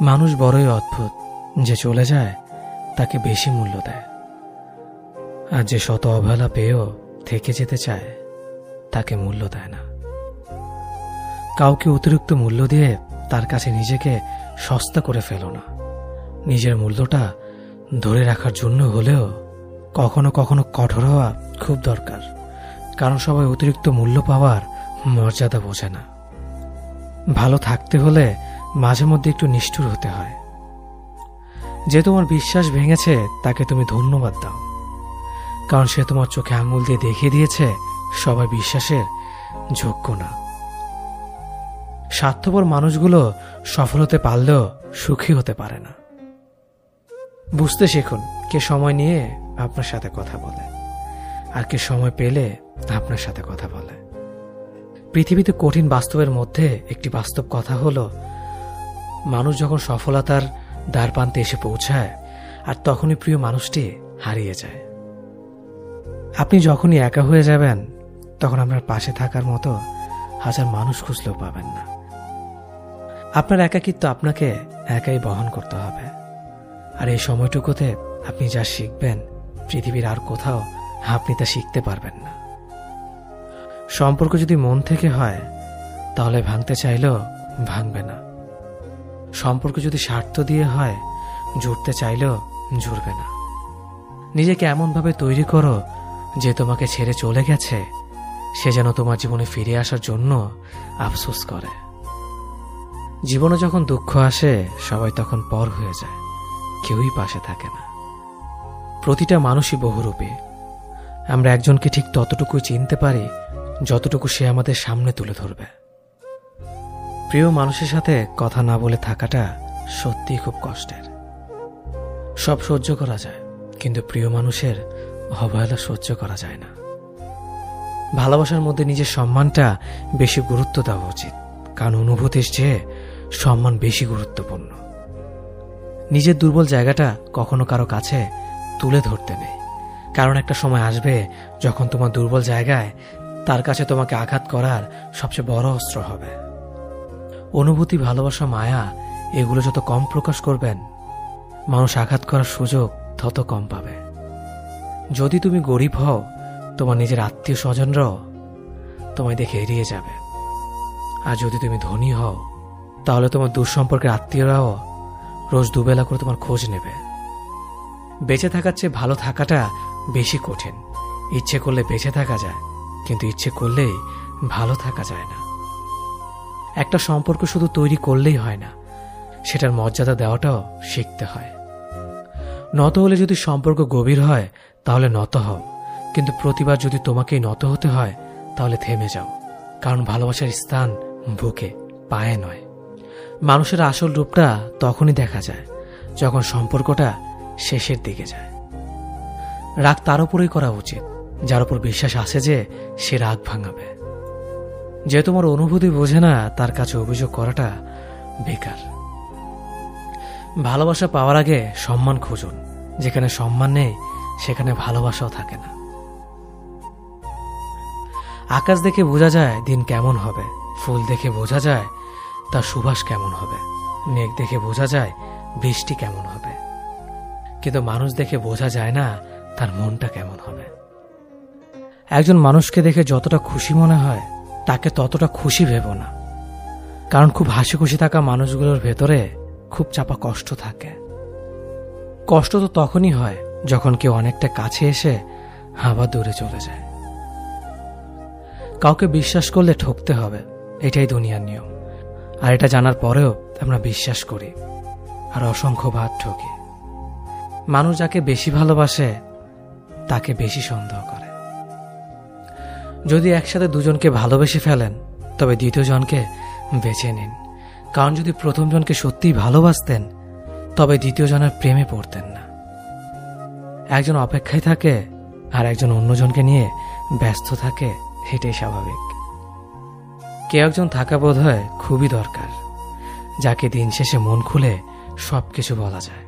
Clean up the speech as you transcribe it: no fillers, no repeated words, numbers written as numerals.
মানুষ বড়ই অদ্ভুত, যে চলে যায় তাকে বেশি মূল্য দেয়, আর যে শত অবহেলা পেয়েও থেকে যেতে চায় তাকে মূল্য দেয় না। কাউকে অতিরিক্ত মূল্য দিয়ে তার কাছে নিজেকে সস্তা করে ফেলো না। নিজের মূল্যটা ধরে রাখার জন্য হলেও কখনো কখনো কঠোর হওয়া খুব দরকার, কারণ সবাই অতিরিক্ত মূল্য পাওয়ার মর্যাদা বোঝে না। ভালো থাকতে হলে মাঝে মধ্যে একটু নিষ্ঠুর হতে হয়। যে তোমার বিশ্বাস ভেঙেছে তাকে তুমি ধন্যবাদ দাও, কারণ সে তোমার চোখে আঙুল দিয়ে দেখিয়ে দিয়েছে সবাই বিশ্বাসের যোগ্য না। স্বার্থপর মানুষগুলো সফল হতে পারলেও সুখী হতে পারে না। বুঝতে শিখুন কে সময় নিয়ে আপনার সাথে কথা বলে আর কে সময় পেলে আপনার সাথে কথা বলে। পৃথিবীতে কঠিন বাস্তবের মধ্যে একটি বাস্তব কথা হলো, মানুষ যখন সফলতার দ্বারপ্রান্তে এসে পৌঁছায় আর তখনই প্রিয় মানুষটি হারিয়ে যায়। আপনি যখনই একা হয়ে যাবেন তখন আপনার পাশে থাকার মতো হাজার মানুষ খুঁজলেও পাবেন না। আপনার একাকিত্ব আপনাকে একাই বহন করতে হবে, আর এই সময়টুকুতে আপনি যা শিখবেন পৃথিবীর আর কোথাও আপনি তা শিখতে পারবেন না। সম্পর্ক যদি মন থেকে হয় তাহলে ভাঙতে চাইলেও ভাঙবে না। সম্পর্ক যদি স্বার্থ দিয়ে হয় জুড়তে চাইলেও জুড়বে না। নিজেকে এমনভাবে তৈরি করো যে তোমাকে ছেড়ে চলে গেছে সে যেন তোমার জীবনে ফিরে আসার জন্য আফসোস করে। জীবনে যখন দুঃখ আসে সবাই তখন পর হয়ে যায়, কেউই পাশে থাকে না। প্রতিটা মানুষই বহুরূপী। আমরা একজনকে ঠিক ততটুকুই চিনতে পারি যতটুকু সে আমাদের সামনে তুলে ধরবে। প্রিয় মানুষের সাথে কথা না বলে থাকাটা সত্যিই খুব কষ্টের। সব সহ্য করা যায়, কিন্তু প্রিয় মানুষের অবহেলা সহ্য করা যায় না। ভালোবাসার মধ্যে নিজের সম্মানটা বেশি গুরুত্ব দেওয়া উচিত, কারণ অনুভূতির চেয়ে সম্মান বেশি গুরুত্বপূর্ণ। নিজের দুর্বল জায়গাটা কখনো কারো কাছে তুলে ধরতে নেই, কারণ একটা সময় আসবে যখন তোমার দুর্বল জায়গায় তার কাছে তোমাকে আঘাত করার সবচেয়ে বড় অস্ত্র হবে। অনুভূতি, ভালোবাসা, মায়া এগুলো যত কম প্রকাশ করবেন মানুষ আঘাত করার সুযোগ তত কম পাবে। যদি তুমি গরিব হও তোমার নিজের আত্মীয় স্বজনরাও তোমায় দেখে এড়িয়ে যাবে, আর যদি তুমি ধনী হও তাহলে তোমার দুঃসম্পর্কের আত্মীয়রাও রোজ দুবেলা করে তোমার খোঁজ নেবে। বেঁচে থাকার চেয়ে ভালো থাকাটা বেশি কঠিন। ইচ্ছে করলে বেঁচে থাকা যায়, কিন্তু ইচ্ছে করলেই ভালো থাকা যায় না। একটা সম্পর্ক শুধু তৈরি করলেই হয় না, সেটার মর্যাদা দেওয়াটাও শিখতে হয়। নত হলে যদি সম্পর্ক গভীর হয় তাহলে নত হও, কিন্তু প্রতিবার যদি তোমাকেই নত হতে হয় তাহলে থেমে যাও, কারণ ভালোবাসার স্থান বুকে, পায়ে নয়। মানুষের আসল রূপটা তখনই দেখা যায় যখন সম্পর্কটা শেষের দিকে যায়। রাগ তার উপরেই করা উচিত যার উপর বিশ্বাস আছে যে সে রাগ ভাঙাবে। যে তোমার অনুভূতি বোঝে না তার কাছে অভিযোগ করাটা বেকার। ভালোবাসা পাওয়ার আগে সম্মান খুঁজুন। যেখানে সম্মান নেই সেখানে ভালোবাসাও থাকে না। আকাশ দেখে বোঝা যায় দিন কেমন হবে, ফুল দেখে বোঝা যায় তার সুবাস কেমন হবে, মেঘ দেখে বোঝা যায় বৃষ্টি কেমন হবে, কিন্তু মানুষ দেখে বোঝা যায় না তার মনটা কেমন হবে। একজন মানুষকে দেখে যতটা খুশি মনে হয় তাকে ততটা খুশি ভেবো না, কারণ খুব হাসি খুশি থাকা মানুষগুলোর ভেতরে খুব চাপা কষ্ট থাকে। কষ্ট তো তখনই হয় যখন কেউ অনেকটা কাছে এসে আবার দূরে চলে যায়। কাউকে বিশ্বাস করলে ঠকতে হবে, এটাই দুনিয়ার নিয়ম। আর এটা জানার পরেও আমরা বিশ্বাস করি আর অসংখ্যবার ঠকি। মানুষ যাকে বেশি ভালোবাসে তাকে বেশি সন্দেহ করে। যদি একসাথে দুজনকে ভালোবেসে ফেলেন তবে দ্বিতীয় জনকে বেছে নিন, কারণ যদি প্রথম জনকে সত্যিই ভালোবাসতেন তবে দ্বিতীয় জনের প্রেমে পড়তেন না। একজন অপেক্ষায় থাকে আর একজন অন্যজনকে নিয়ে ব্যস্ত থাকে, এটাই স্বাভাবিক। কেউ একজন থাকা বোধহয় খুবই দরকার, যাকে দিন শেষে মন খুলে সবকিছু বলা যায়।